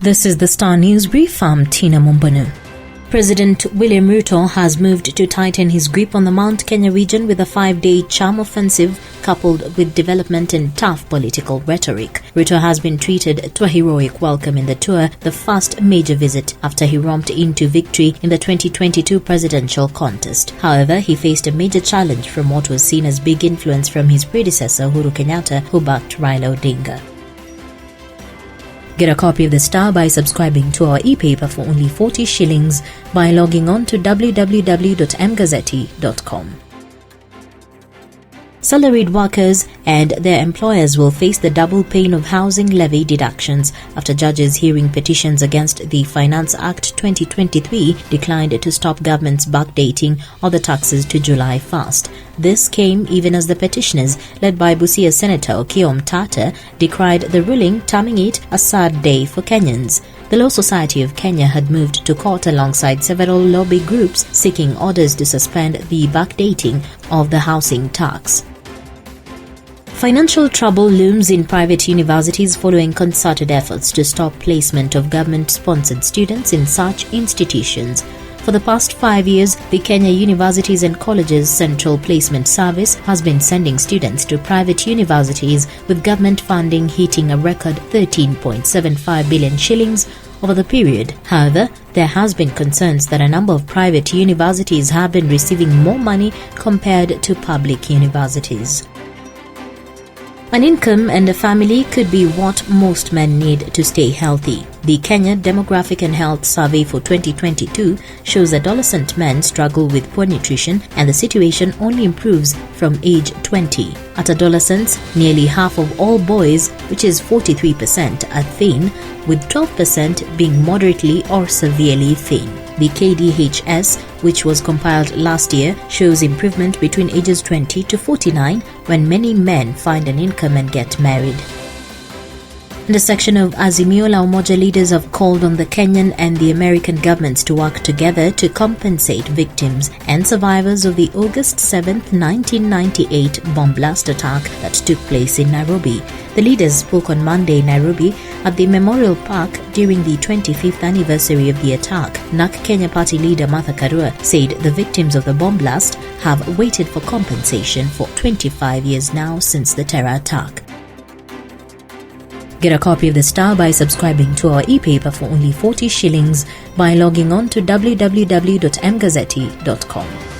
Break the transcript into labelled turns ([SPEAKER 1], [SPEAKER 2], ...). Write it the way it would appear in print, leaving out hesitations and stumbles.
[SPEAKER 1] This is the Star News Brief. I'm Tina Mumbanu. President William Ruto has moved to tighten his grip on the Mount Kenya region with a 5-day charm offensive coupled with development and tough political rhetoric. Ruto has been treated to a heroic welcome in the tour, the first major visit after he romped into victory in the 2022 presidential contest. However, he faced a major challenge from what was seen as big influence from his predecessor Uhuru Kenyatta, who backed Raila Odinga. Get a copy of the Star by subscribing to our e-paper for only 40 shillings by logging on to www.mgazzetti.com. Salaried workers and their employers will face the double pain of housing levy deductions after judges hearing petitions against the Finance Act 2023 declined to stop government's backdating of the taxes to July 1st. This came even as the petitioners, led by Busia Senator Okiya Omtatah, decried the ruling, terming it a sad day for Kenyans. The Law Society of Kenya had moved to court alongside several lobby groups seeking orders to suspend the backdating of the housing tax. Financial trouble looms in private universities following concerted efforts to stop placement of government-sponsored students in such institutions. For the past 5 years, the Kenya Universities and Colleges Central Placement Service has been sending students to private universities, with government funding hitting a record 13.75 billion shillings over the period. However, there has been concerns that a number of private universities have been receiving more money compared to public universities. An income and a family could be what most men need to stay healthy. The Kenya Demographic and Health Survey for 2022 shows adolescent men struggle with poor nutrition, and the situation only improves from age 20. At adolescence, nearly half of all boys, which is 43%, are thin, with 12% being moderately or severely thin. The KDHS, which was compiled last year, shows improvement between ages 20 to 49 when many men find an income and get married. And a section of Azimio la Umoja leaders have called on the Kenyan and the American governments to work together to compensate victims and survivors of the August 7, 1998 bomb blast attack that took place in Nairobi. The leaders spoke on Monday in Nairobi at the Memorial Park during the 25th anniversary of the attack. NAK Kenya Party leader Martha Karua said the victims of the bomb blast have waited for compensation for 25 years now since the terror attack. Get a copy of the Star by subscribing to our e-paper for only 40 shillings by logging on to www.mgazzetti.com.